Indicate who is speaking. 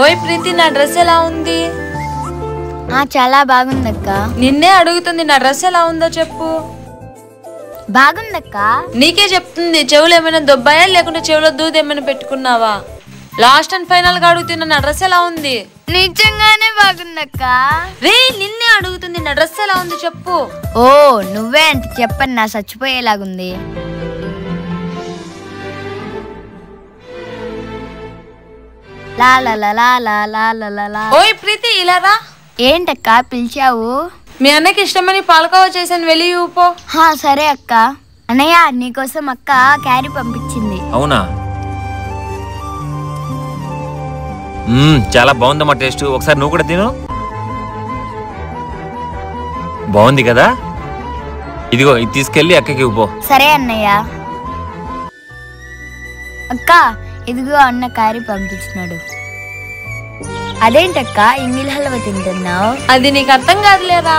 Speaker 1: ఓయ్ ప్రీతి, నా డ్రెస్ ఎలా ఉంది?
Speaker 2: చాలా బాగుందక్క.
Speaker 1: నిన్నే అడుగుతుంది, నా డ్రెస్ ఎలా ఉందో చెప్పు.
Speaker 2: బాగుందక్క.
Speaker 1: నీకే చెప్తుంది. చెవులు ఏమైనా దొబ్బాయా లేకుంటే చెవులో దూది ఏమైనా పెట్టుకున్నావా? లాస్ట్ అండ్ ఫైనల్ గా అడుగుతున్నా, నా డ్రెస్ ఎలా ఉంది?
Speaker 2: నిజంగానే బాగుందక్క.
Speaker 1: రే, నిన్నే అడుగుతుంది, నా డ్రెస్ ఎలా ఉంది చెప్పు.
Speaker 2: ఓ నువ్వే అంటే చెప్పని నా చచ్చిపోయేలాగుంది.
Speaker 1: ఓయ్ ప్రీతి, ఇలా రా.
Speaker 2: ఏంటక్క పిలిచావు?
Speaker 1: మీ అన్నకి ఇష్టమని పాలకోవా చేశాను, వెళ్ళి ఊపో.
Speaker 2: సరే అక్క. అన్నయ్య, నీకోసం అక్క క్యారీ పంపించింది.
Speaker 3: అవునా? చాలా బాగుందమ్మా టేస్ట్. ఒకసారి నువ్వు కూడా తిను. బాగుంది కదా? ఇదిగో, ఇది తీసుకెళ్ళి అక్కకి ఇవ్వు.
Speaker 2: సరే అన్నయ్య. అక్క, ఇదిగో అన్న క్యారీ పంపించినాడు. అదేంటక్క ఇంగిల్ హల్వా తింటున్నావు?
Speaker 1: అది నీకు అర్థం కాదులేరా.